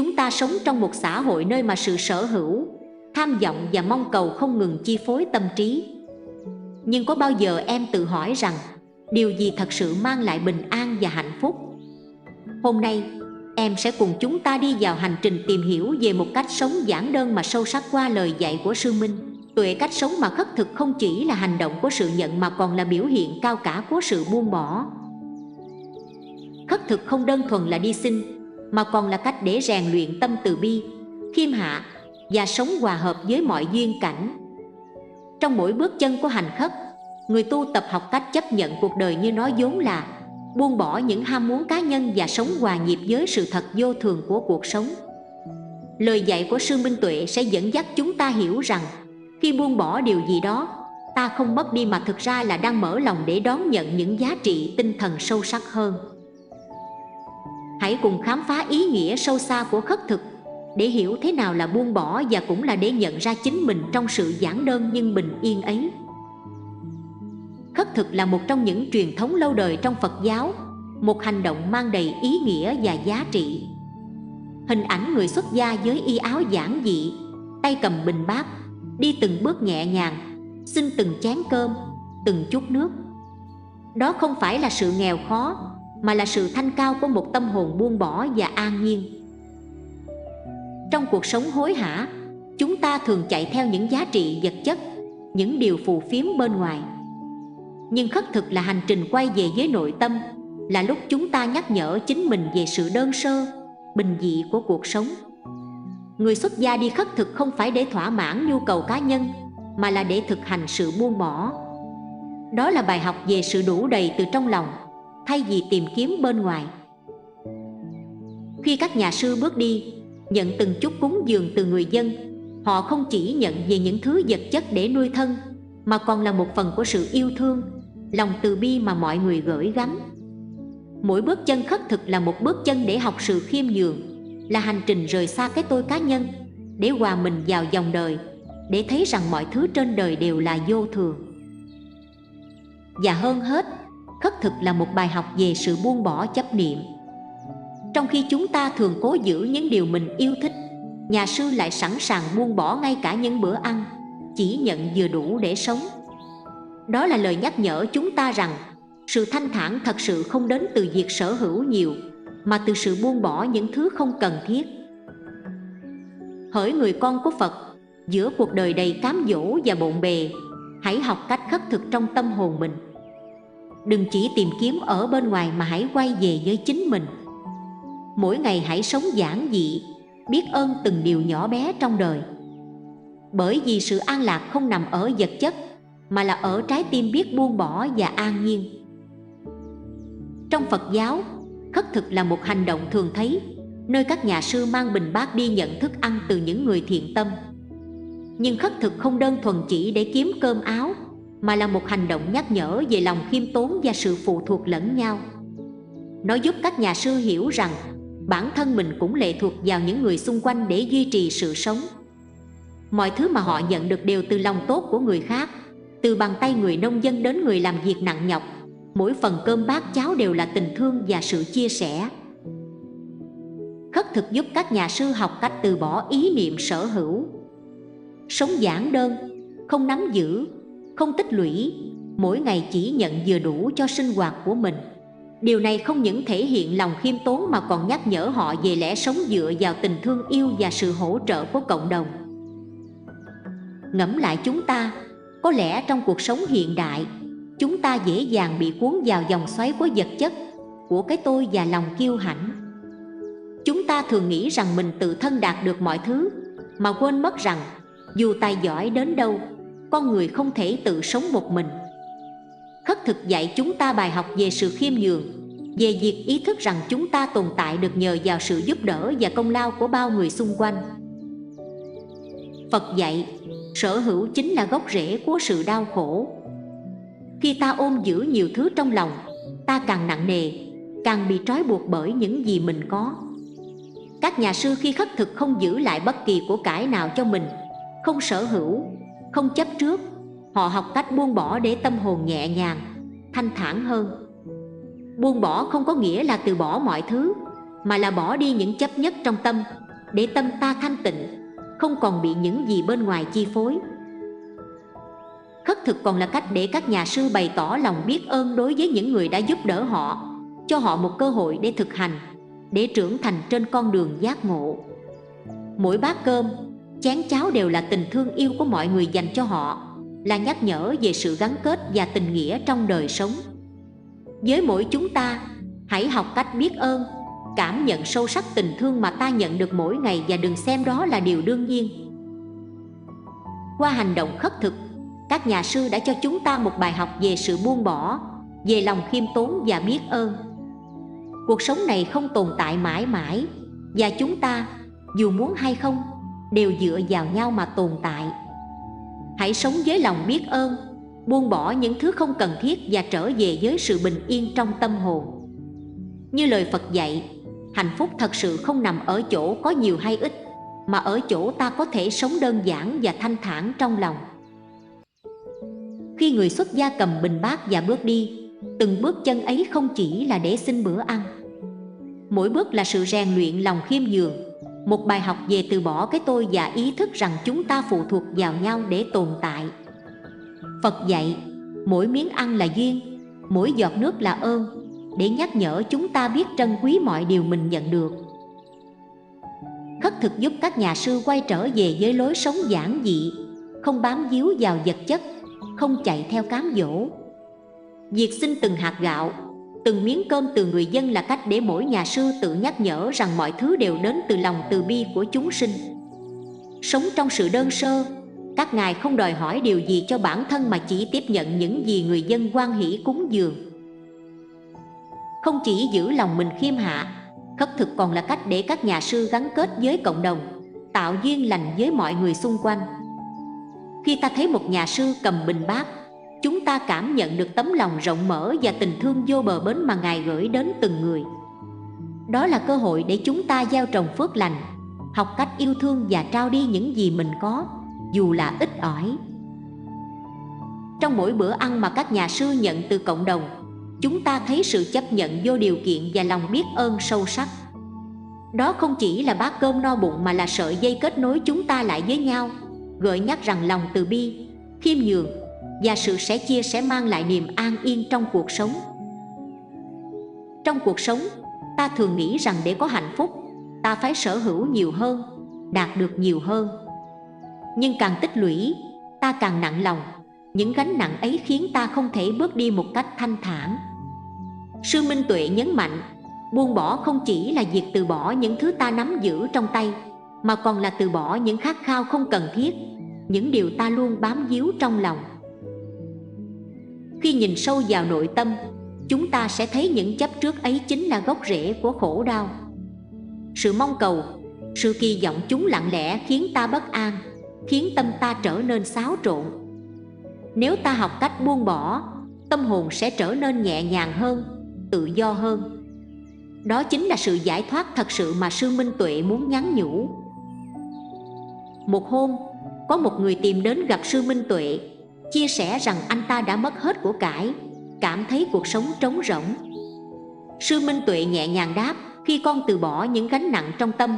Chúng ta sống trong một xã hội nơi mà sự sở hữu, tham vọng và mong cầu không ngừng chi phối tâm trí. Nhưng có bao giờ em tự hỏi rằng điều gì thật sự mang lại bình an và hạnh phúc? Hôm nay, em sẽ cùng chúng ta đi vào hành trình tìm hiểu về một cách sống giản đơn mà sâu sắc qua lời dạy của Sư Minh Tuệ. Cách sống mà khất thực không chỉ là hành động của sự nhận mà còn là biểu hiện cao cả của sự buông bỏ. Khất thực không đơn thuần là đi xin, mà còn là cách để rèn luyện tâm từ bi, khiêm hạ và sống hòa hợp với mọi duyên cảnh. Trong mỗi bước chân của hành khất, người tu tập học cách chấp nhận cuộc đời như nó vốn là, buông bỏ những ham muốn cá nhân và sống hòa nhịp với sự thật vô thường của cuộc sống. Lời dạy của Sư Minh Tuệ sẽ dẫn dắt chúng ta hiểu rằng khi buông bỏ điều gì đó, ta không mất đi mà thực ra là đang mở lòng để đón nhận những giá trị tinh thần sâu sắc hơn. Hãy cùng khám phá ý nghĩa sâu xa của khất thực để hiểu thế nào là buông bỏ, và cũng là để nhận ra chính mình trong sự giản đơn nhưng bình yên ấy. Khất thực là một trong những truyền thống lâu đời trong Phật giáo, một hành động mang đầy ý nghĩa và giá trị. Hình ảnh người xuất gia với y áo giản dị, tay cầm bình bát, đi từng bước nhẹ nhàng, xin từng chén cơm, từng chút nước. Đó không phải là sự nghèo khó, mà là sự thanh cao của một tâm hồn buông bỏ và an nhiên. Trong cuộc sống hối hả, chúng ta thường chạy theo những giá trị vật chất, những điều phù phiếm bên ngoài. Nhưng khất thực là hành trình quay về với nội tâm, là lúc chúng ta nhắc nhở chính mình về sự đơn sơ, bình dị của cuộc sống. Người xuất gia đi khất thực không phải để thỏa mãn nhu cầu cá nhân, mà là để thực hành sự buông bỏ. Đó là bài học về sự đủ đầy từ trong lòng, thay vì tìm kiếm bên ngoài. Khi các nhà sư bước đi, nhận từng chút cúng dường từ người dân, họ không chỉ nhận về những thứ vật chất để nuôi thân, mà còn là một phần của sự yêu thương, lòng từ bi mà mọi người gửi gắm. Mỗi bước chân khất thực là một bước chân để học sự khiêm nhường, là hành trình rời xa cái tôi cá nhân, để hòa mình vào dòng đời, để thấy rằng mọi thứ trên đời đều là vô thường. Và hơn hết, khất thực là một bài học về sự buông bỏ chấp niệm. Trong khi chúng ta thường cố giữ những điều mình yêu thích, nhà sư lại sẵn sàng buông bỏ ngay cả những bữa ăn, chỉ nhận vừa đủ để sống. Đó là lời nhắc nhở chúng ta rằng sự thanh thản thật sự không đến từ việc sở hữu nhiều, mà từ sự buông bỏ những thứ không cần thiết. Hỡi người con của Phật, giữa cuộc đời đầy cám dỗ và bộn bề, hãy học cách khất thực trong tâm hồn mình. Đừng chỉ tìm kiếm ở bên ngoài, mà hãy quay về với chính mình. Mỗi ngày hãy sống giản dị, biết ơn từng điều nhỏ bé trong đời. Bởi vì sự an lạc không nằm ở vật chất, mà là ở trái tim biết buông bỏ và an nhiên. Trong Phật giáo, khất thực là một hành động thường thấy, nơi các nhà sư mang bình bát đi nhận thức ăn từ những người thiện tâm. Nhưng khất thực không đơn thuần chỉ để kiếm cơm áo, mà là một hành động nhắc nhở về lòng khiêm tốn và sự phụ thuộc lẫn nhau. Nó giúp các nhà sư hiểu rằng bản thân mình cũng lệ thuộc vào những người xung quanh để duy trì sự sống. Mọi thứ mà họ nhận được đều từ lòng tốt của người khác, từ bàn tay người nông dân đến người làm việc nặng nhọc. Mỗi phần cơm bát cháo đều là tình thương và sự chia sẻ. Khất thực giúp các nhà sư học cách từ bỏ ý niệm sở hữu, sống giản đơn, không nắm giữ, không tích lũy, mỗi ngày chỉ nhận vừa đủ cho sinh hoạt của mình. Điều này không những thể hiện lòng khiêm tốn, mà còn nhắc nhở họ về lẽ sống dựa vào tình thương yêu và sự hỗ trợ của cộng đồng. Ngẫm lại chúng ta, có lẽ trong cuộc sống hiện đại, chúng ta dễ dàng bị cuốn vào vòng xoáy của vật chất, của cái tôi và lòng kiêu hãnh. Chúng ta thường nghĩ rằng mình tự thân đạt được mọi thứ, mà quên mất rằng dù tài giỏi đến đâu, con người không thể tự sống một mình. Khất thực dạy chúng ta bài học về sự khiêm nhường, về việc ý thức rằng chúng ta tồn tại được nhờ vào sự giúp đỡ và công lao của bao người xung quanh. Phật dạy, sở hữu chính là gốc rễ của sự đau khổ. Khi ta ôm giữ nhiều thứ trong lòng, ta càng nặng nề, càng bị trói buộc bởi những gì mình có. Các nhà sư khi khất thực không giữ lại bất kỳ của cải nào cho mình, không sở hữu, không chấp trước. Họ học cách buông bỏ để tâm hồn nhẹ nhàng, thanh thản hơn. Buông bỏ không có nghĩa là từ bỏ mọi thứ, mà là bỏ đi những chấp nhất trong tâm, để tâm ta thanh tịnh, không còn bị những gì bên ngoài chi phối. Khất thực còn là cách để các nhà sư bày tỏ lòng biết ơn đối với những người đã giúp đỡ họ, cho họ một cơ hội để thực hành, để trưởng thành trên con đường giác ngộ. Mỗi bát cơm, chén cháo đều là tình thương yêu của mọi người dành cho họ, là nhắc nhở về sự gắn kết và tình nghĩa trong đời sống. Với mỗi chúng ta, hãy học cách biết ơn, cảm nhận sâu sắc tình thương mà ta nhận được mỗi ngày và đừng xem đó là điều đương nhiên. Qua hành động khất thực, các nhà sư đã cho chúng ta một bài học về sự buông bỏ, về lòng khiêm tốn và biết ơn. Cuộc sống này không tồn tại mãi mãi, và chúng ta, dù muốn hay không, đều dựa vào nhau mà tồn tại. Hãy sống với lòng biết ơn, buông bỏ những thứ không cần thiết và trở về với sự bình yên trong tâm hồn. Như lời Phật dạy, hạnh phúc thật sự không nằm ở chỗ có nhiều hay ít, mà ở chỗ ta có thể sống đơn giản và thanh thản trong lòng. Khi người xuất gia cầm bình bát và bước đi, từng bước chân ấy không chỉ là để xin bữa ăn. Mỗi bước là sự rèn luyện lòng khiêm nhường, một bài học về từ bỏ cái tôi và ý thức rằng chúng ta phụ thuộc vào nhau để tồn tại. Phật dạy, mỗi miếng ăn là duyên, mỗi giọt nước là ơn, để nhắc nhở chúng ta biết trân quý mọi điều mình nhận được. Khất thực giúp các nhà sư quay trở về với lối sống giản dị, không bám víu vào vật chất, không chạy theo cám dỗ. Việc xin từng hạt gạo, từng miếng cơm từ người dân là cách để mỗi nhà sư tự nhắc nhở rằng mọi thứ đều đến từ lòng từ bi của chúng sinh. Sống trong sự đơn sơ, các ngài không đòi hỏi điều gì cho bản thân mà chỉ tiếp nhận những gì người dân hoan hỷ cúng dường. Không chỉ giữ lòng mình khiêm hạ, khất thực còn là cách để các nhà sư gắn kết với cộng đồng, tạo duyên lành với mọi người xung quanh. Khi ta thấy một nhà sư cầm bình bát, chúng ta cảm nhận được tấm lòng rộng mở và tình thương vô bờ bến mà ngài gửi đến từng người. Đó là cơ hội để chúng ta gieo trồng phước lành, học cách yêu thương và trao đi những gì mình có, dù là ít ỏi. Trong mỗi bữa ăn mà các nhà sư nhận từ cộng đồng, chúng ta thấy sự chấp nhận vô điều kiện và lòng biết ơn sâu sắc. Đó không chỉ là bát cơm no bụng mà là sợi dây kết nối chúng ta lại với nhau, gợi nhắc rằng lòng từ bi, khiêm nhường và sự sẻ chia sẽ mang lại niềm an yên trong cuộc sống. Trong cuộc sống, ta thường nghĩ rằng để có hạnh phúc, ta phải sở hữu nhiều hơn, đạt được nhiều hơn. Nhưng càng tích lũy, ta càng nặng lòng. Những gánh nặng ấy khiến ta không thể bước đi một cách thanh thản. Sư Minh Tuệ nhấn mạnh, buông bỏ không chỉ là việc từ bỏ những thứ ta nắm giữ trong tay, mà còn là từ bỏ những khát khao không cần thiết, những điều ta luôn bám víu trong lòng. Khi nhìn sâu vào nội tâm, chúng ta sẽ thấy những chấp trước ấy chính là gốc rễ của khổ đau. Sự mong cầu, sự kỳ vọng chúng lặng lẽ khiến ta bất an, khiến tâm ta trở nên xáo trộn. Nếu ta học cách buông bỏ, tâm hồn sẽ trở nên nhẹ nhàng hơn, tự do hơn. Đó chính là sự giải thoát thật sự mà Sư Minh Tuệ muốn nhắn nhủ. Một hôm, có một người tìm đến gặp Sư Minh Tuệ, chia sẻ rằng anh ta đã mất hết của cải, cảm thấy cuộc sống trống rỗng. Sư Minh Tuệ nhẹ nhàng đáp, khi con từ bỏ những gánh nặng trong tâm,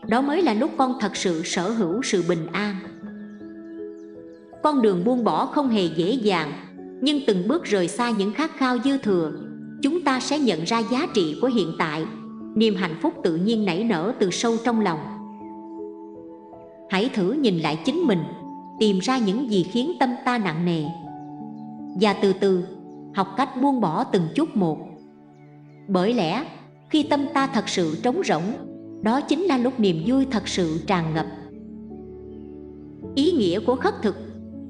đó mới là lúc con thật sự sở hữu sự bình an. Con đường buông bỏ không hề dễ dàng, nhưng từng bước rời xa những khát khao dư thừa, chúng ta sẽ nhận ra giá trị của hiện tại, niềm hạnh phúc tự nhiên nảy nở từ sâu trong lòng. Hãy thử nhìn lại chính mình, tìm ra những gì khiến tâm ta nặng nề, và từ từ học cách buông bỏ từng chút một. Bởi lẽ khi tâm ta thật sự trống rỗng, đó chính là lúc niềm vui thật sự tràn ngập. Ý nghĩa của khất thực,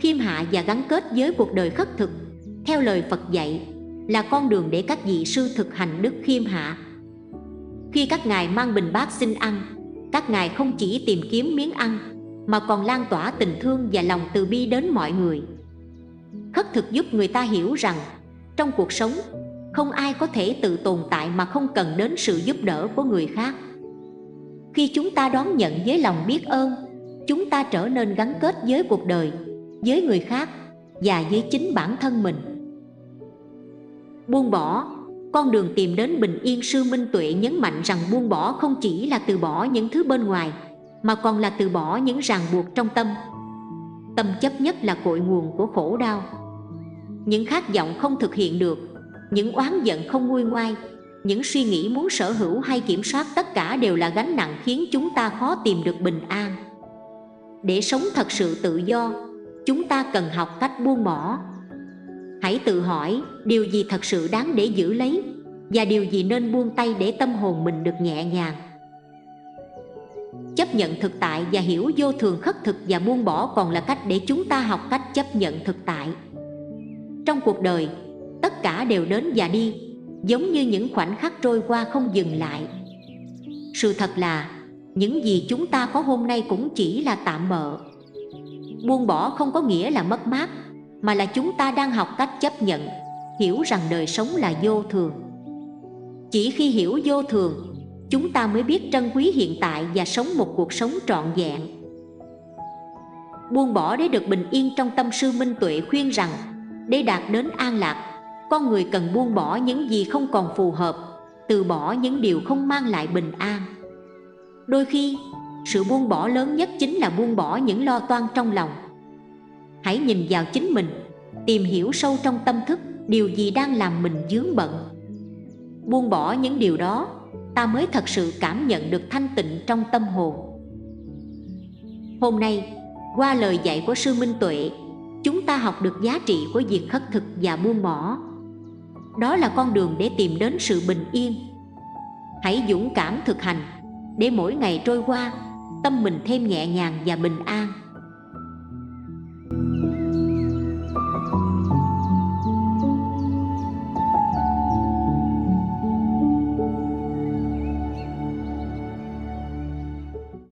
khiêm hạ và gắn kết với cuộc đời khất thực, theo lời Phật dạy, là con đường để các vị sư thực hành đức khiêm hạ. Khi các ngài mang bình bát xin ăn, các ngài không chỉ tìm kiếm miếng ăn, mà còn lan tỏa tình thương và lòng từ bi đến mọi người. Khất thực giúp người ta hiểu rằng, trong cuộc sống, không ai có thể tự tồn tại mà không cần đến sự giúp đỡ của người khác. Khi chúng ta đón nhận với lòng biết ơn, chúng ta trở nên gắn kết với cuộc đời, với người khác và với chính bản thân mình. Buông bỏ, con đường tìm đến bình yên. Sư Minh Tuệ nhấn mạnh rằng buông bỏ không chỉ là từ bỏ những thứ bên ngoài, mà còn là từ bỏ những ràng buộc trong tâm. Tâm chấp nhất là cội nguồn của khổ đau. Những khát vọng không thực hiện được, những oán giận không nguôi ngoai, những suy nghĩ muốn sở hữu hay kiểm soát, tất cả đều là gánh nặng khiến chúng ta khó tìm được bình an. Để sống thật sự tự do, chúng ta cần học cách buông bỏ. Hãy tự hỏi điều gì thật sự đáng để giữ lấy, và điều gì nên buông tay để tâm hồn mình được nhẹ nhàng. Chấp nhận thực tại và hiểu vô thường, khất thực và buông bỏ còn là cách để chúng ta học cách chấp nhận thực tại. Trong cuộc đời, tất cả đều đến và đi, giống như những khoảnh khắc trôi qua không dừng lại. Sự thật là những gì chúng ta có hôm nay cũng chỉ là tạm bợ. Buông bỏ không có nghĩa là mất mát, mà là chúng ta đang học cách chấp nhận, hiểu rằng đời sống là vô thường. Chỉ khi hiểu vô thường, chúng ta mới biết trân quý hiện tại và sống một cuộc sống trọn vẹn. Buông bỏ để được bình yên trong tâm. Sư Minh Tuệ khuyên rằng, để đạt đến an lạc, con người cần buông bỏ những gì không còn phù hợp, từ bỏ những điều không mang lại bình an. Đôi khi, sự buông bỏ lớn nhất chính là buông bỏ những lo toan trong lòng. Hãy nhìn vào chính mình, tìm hiểu sâu trong tâm thức điều gì đang làm mình vướng bận. Buông bỏ những điều đó, ta mới thật sự cảm nhận được thanh tịnh trong tâm hồn. Hôm nay, qua lời dạy của Sư Minh Tuệ, chúng ta học được giá trị của việc khất thực và buông bỏ. Đó là con đường để tìm đến sự bình yên. Hãy dũng cảm thực hành, để mỗi ngày trôi qua, tâm mình thêm nhẹ nhàng và bình an.